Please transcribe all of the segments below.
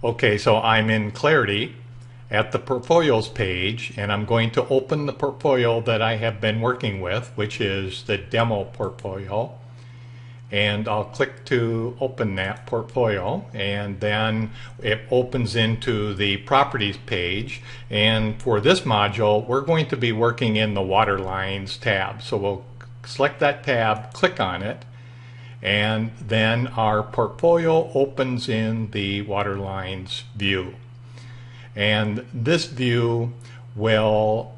Okay, so I'm in Clarity at the portfolios page, and I'm going to open the portfolio that I have been working with, which is the demo portfolio. And I'll click to open that portfolio, and then it opens into the properties page. And for this module, we're going to be working in the water lines tab. So we'll select that tab, click on it, and then our portfolio opens in the water lines view. And this view will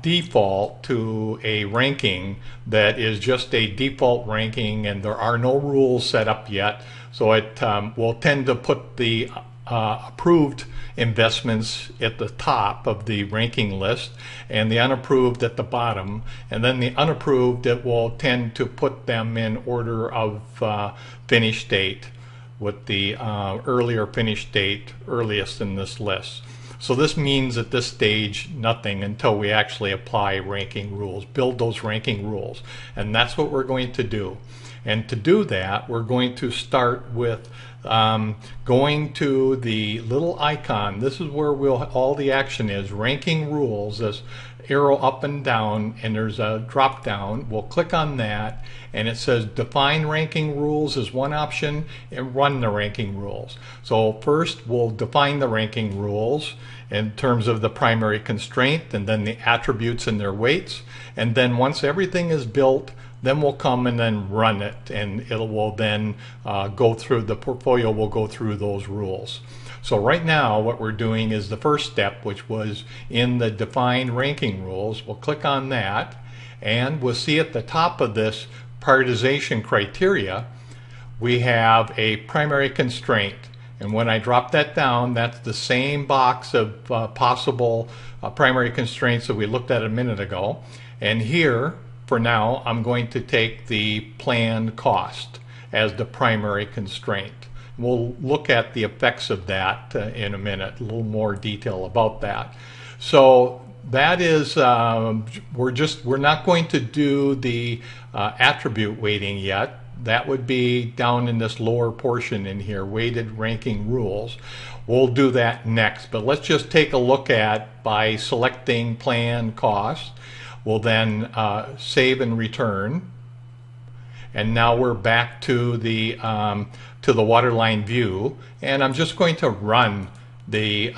default to a ranking that is just a default ranking, and there are no rules set up yet. So it will tend to put the approved investments at the top of the ranking list and the unapproved at the bottom, and then the unapproved, it will tend to put them in order of finish date, with the earlier finish date earliest in this list. So this means at this stage nothing until we actually apply ranking rules, build those ranking rules, and that's what we're going to do. And to do that, we're going to start with going to the little icon. This is where all the action is, ranking rules, this arrow up and down, and there's a drop down. We'll click on that, and it says define ranking rules is one option, and run the ranking rules. So first we'll define the ranking rules in terms of the primary constraint, and then the attributes and their weights, and then once everything is built, then we'll come and then run it, and it will then go through, the portfolio will go through those rules. So right now what we're doing is the first step, which was in the define ranking rules. We'll click on that, and we'll see at the top of this prioritization criteria we have a primary constraint. And when I drop that down, that's the same box of possible primary constraints that we looked at a minute ago. And here, for now, I'm going to take the planned cost as the primary constraint. We'll look at the effects of that in a minute, a little more detail about that. So that is, we're not going to do the attribute weighting yet. That would be down in this lower portion in here, weighted ranking rules. We'll do that next, but let's just take a look at, by selecting plan cost, we'll then save and return. And now we're back to the waterline view, and I'm just going to run the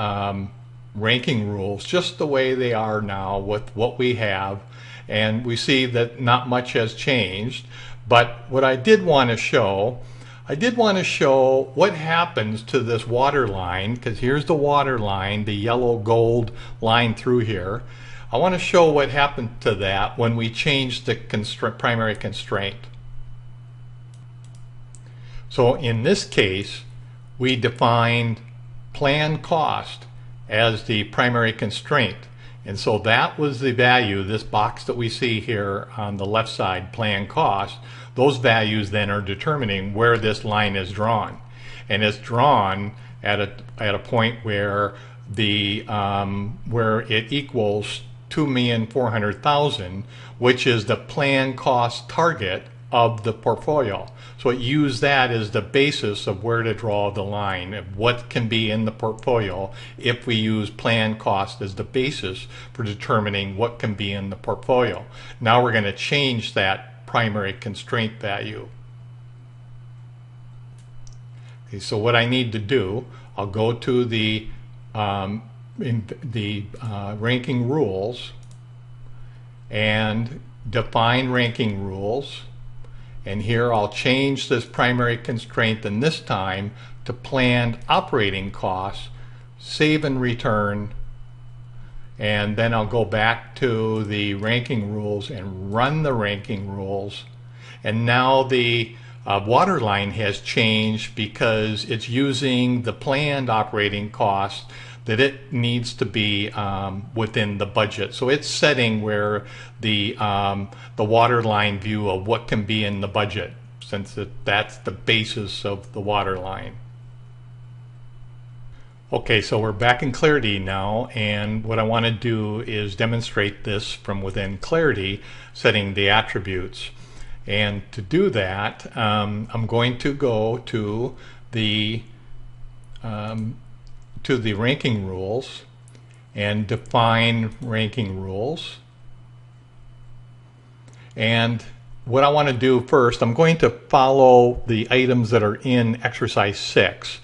ranking rules just the way they are now with what we have, and we see that not much has changed. But what I did want to show, what happens to this water line, because here's the water line, the yellow gold line through here. I want to show what happened to that when we change the primary constraint. So in this case, we defined plan cost as the primary constraint. And so that was the value, this box that we see here on the left side, plan cost. Those values then are determining where this line is drawn. And it's drawn at a point where where it equals 2,400,000, which is the plan cost target of the portfolio. So it used that as the basis of where to draw the line, of what can be in the portfolio if we use plan cost as the basis for determining what can be in the portfolio. Now we're going to change that primary constraint value. Okay, so what I need to do, I'll go to the ranking rules and define ranking rules. And here I'll change this primary constraint, and this time to planned operating costs, save and return, and then I'll go back to the ranking rules and run the ranking rules. And now the water line has changed because it's using the planned operating costs that it needs to be within the budget. So it's setting where the water line view of what can be in the budget, since that's the basis of the water line. Okay, so we're back in Clarity now, and what I want to do is demonstrate this from within Clarity, setting the attributes. And to do that, I'm going to go to the to the ranking rules and define ranking rules. And what I want to do first, I'm going to follow the items that are in exercise 6.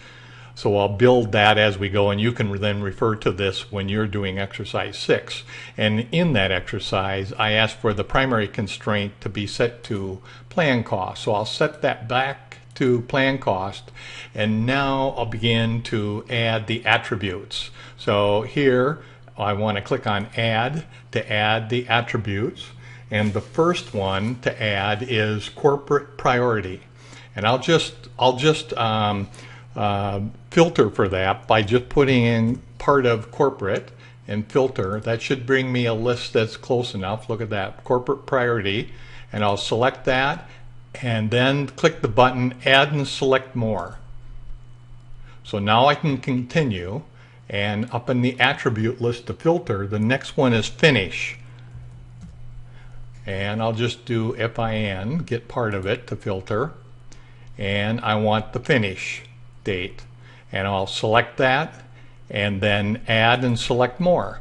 So I'll build that as we go, and you can then refer to this when you're doing exercise 6. And in that exercise, I ask for the primary constraint to be set to plan cost. So I'll set that back to plan cost, and now I'll begin to add the attributes. So here I want to click on Add to add the attributes, and the first one to add is corporate priority. And I'll just filter for that by just putting in part of corporate and filter. That should bring me a list that's close enough. Look at that, corporate priority, and I'll select that and then click the button Add and Select More. So now I can continue, and up in the attribute list to filter, the next one is Finish. And I'll just do FIN, get part of it to filter, and I want the finish date. And I'll select that and then Add and Select More.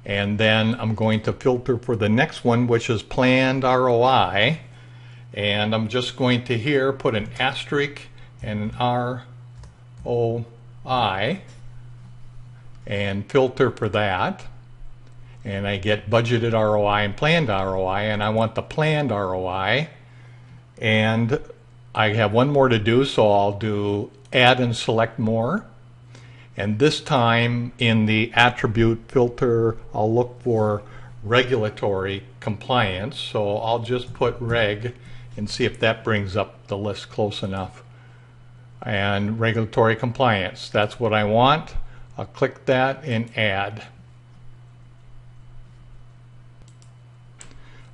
And then I'm going to filter for the next one, which is Planned ROI. And I'm just going to here put an asterisk and an ROI and filter for that. And I get budgeted ROI and planned ROI, and I want the planned ROI. And I have one more to do, so I'll do Add and Select More. And this time in the attribute filter, I'll look for regulatory compliance. So I'll just put reg and see if that brings up the list close enough. And regulatory compliance, that's what I want. I'll click that and add.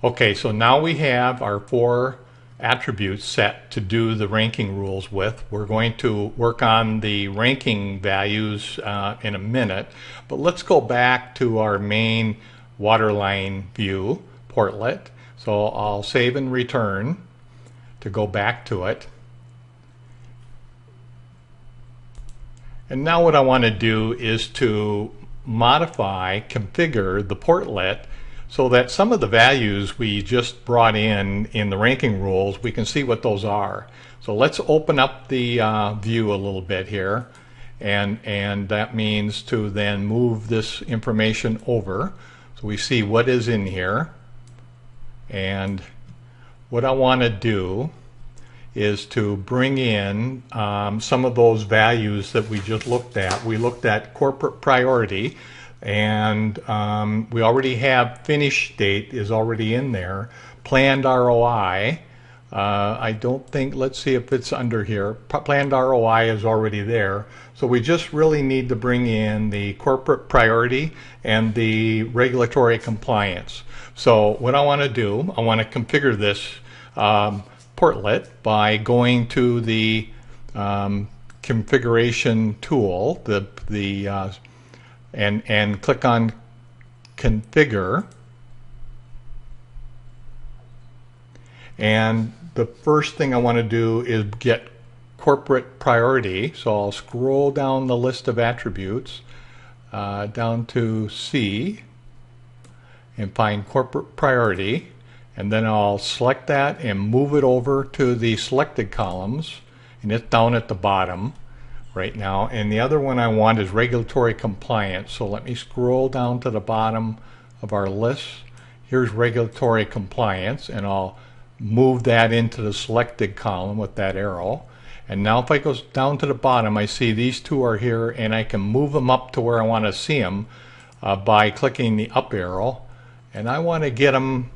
Okay, so now we have our 4 attributes set to do the ranking rules with. We're going to work on the ranking values in a minute, but let's go back to our main waterline view, Portlet. So I'll save and return to go back to it. And now what I want to do is to modify, configure the Portlet so that some of the values we just brought in the ranking rules, we can see what those are. So let's open up the view a little bit here, and that means to then move this information over so we see what is in here. And what I want to do is to bring in some of those values that we just looked at. We looked at corporate priority, and we already have finish date is already in there. Planned ROI, I don't think, let's see if it's under here. Planned ROI is already there. So we just really need to bring in the corporate priority and the regulatory compliance. So what I want to do, I want to configure this Portlet by going to the configuration tool, and click on Configure. And the first thing I want to do is get corporate priority. So I'll scroll down the list of attributes down to C and find corporate priority. And then I'll select that and move it over to the selected columns. And it's down at the bottom right now. And the other one I want is regulatory compliance. So let me scroll down to the bottom of our list. Here's regulatory compliance, and I'll move that into the selected column with that arrow. And now if I go down to the bottom, I see these two are here, and I can move them up to where I want to see them by clicking the up arrow. And I want to get them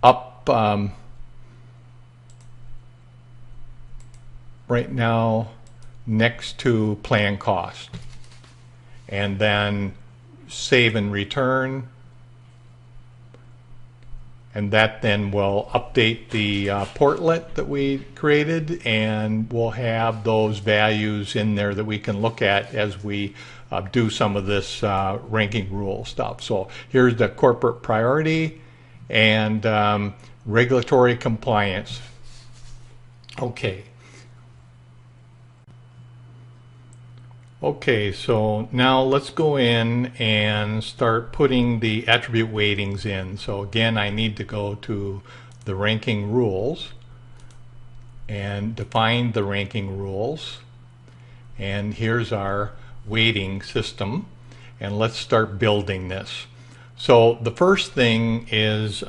up right now next to plan cost, and then save and return, and that then will update the Portlet that we created, and we'll have those values in there that we can look at as we do some of this ranking rule stuff. So here's the corporate priority and regulatory compliance. Okay. Okay, so now let's go in and start putting the attribute weightings in. So again, I need to go to the ranking rules and define the ranking rules. And here's our weighting system. And let's start building this. So the first thing is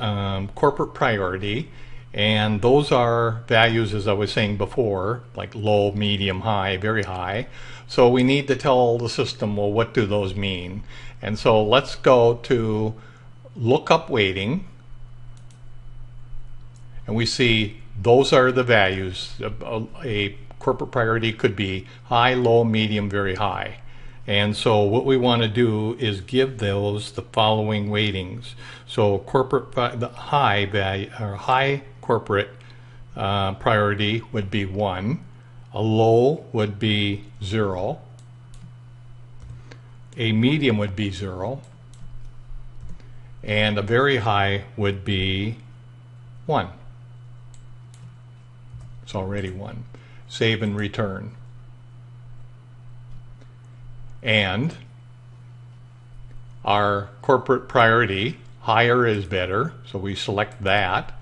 corporate priority. And those are values, as I was saying before, like low, medium, high, very high. So we need to tell the system, well, what do those mean? And so let's go to lookup weighting. And we see those are the values. A corporate priority could be high, low, medium, very high. And so what we want to do is give those the following weightings. So the high value or high corporate priority would be 1. A low would be 0. A medium would be 0. And a very high would be 1. It's already 1. Save and return. And our corporate priority, higher is better, so we select that.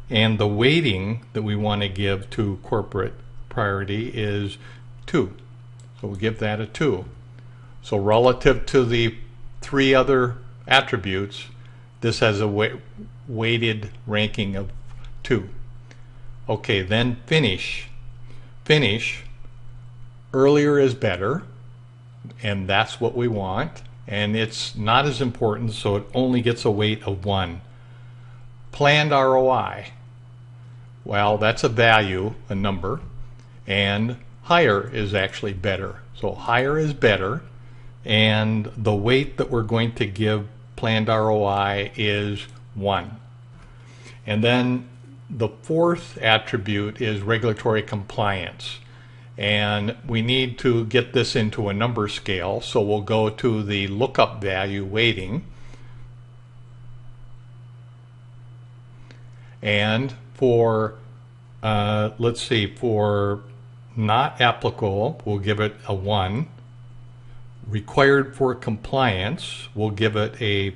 And the weighting that we want to give to corporate priority is 2. So we'll give that a 2. So relative to the 3 other attributes, this has a weighted ranking of 2. Okay, then finish. Finish, earlier is better, and that's what we want. And it's not as important, so it only gets a weight of 1. Planned ROI. Well, that's a value, a number, and higher is actually better. So higher is better, and the weight that we're going to give planned ROI is 1. And then the 4th attribute is regulatory compliance. And we need to get this into a number scale, so we'll go to the lookup value weighting. And for, let's see, for not applicable, we'll give it a 1. Required for compliance, we'll give it a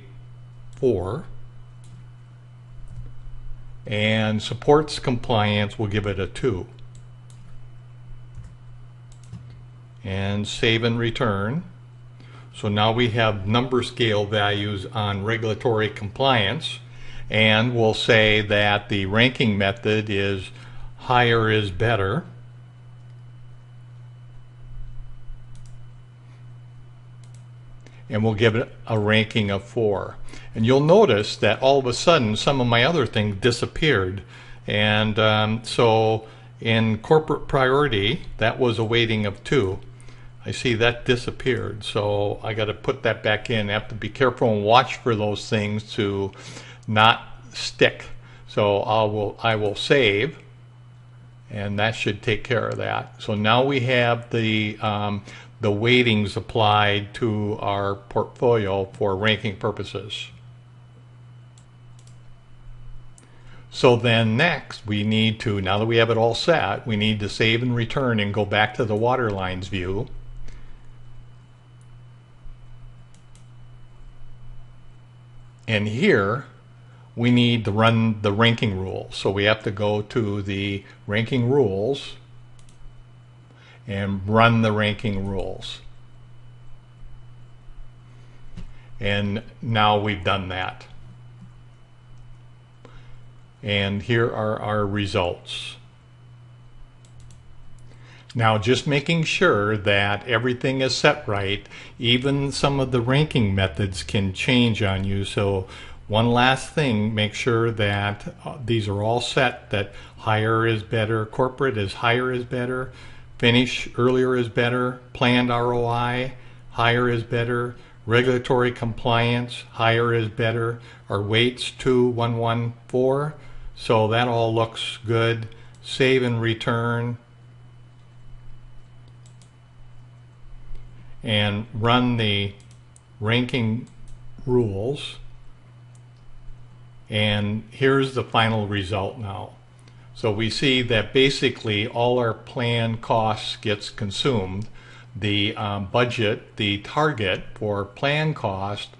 4. And supports compliance, we'll give it a 2. And save and return. So now we have number scale values on regulatory compliance, and we'll say that the ranking method is higher is better. And we'll give it a ranking of 4. And you'll notice that all of a sudden some of my other things disappeared. And so in corporate priority, that was a weighting of 2. I see that disappeared, so I got to put that back in. I have to be careful and watch for those things to not stick. So I will save, and that should take care of that. So now we have the weightings applied to our portfolio for ranking purposes. So then next we need to, now that we have it all set, we need to save and return and go back to the waterlines view. And here we need to run the ranking rules. So we have to go to the ranking rules and run the ranking rules. And now we've done that. And here are our results. Now just making sure that everything is set right, even some of the ranking methods can change on you. So one last thing, make sure that these are all set, that higher is better, corporate is higher is better, finish earlier is better, planned ROI, higher is better, regulatory compliance, higher is better, our weights 2, 1, 1, 4. So that all looks good. Save and return. And run the ranking rules. And here's the final result now. So we see that basically all our planned costs gets consumed, the budget, the target for plan cost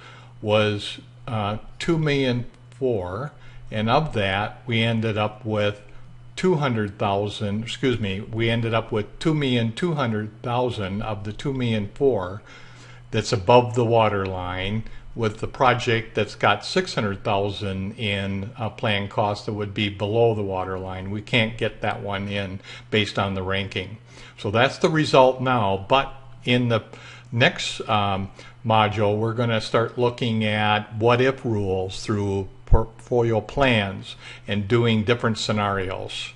was 2,000,004, and of that we ended up with 200,000. Excuse me, we ended up with 2,200,000 of the 2,000,004 that's above the water line, with the project that's got 600,000 in planned cost that would be below the water line. We can't get that one in based on the ranking. So that's the result now, but in the next module we're going to start looking at what-if rules through portfolio plans and doing different scenarios.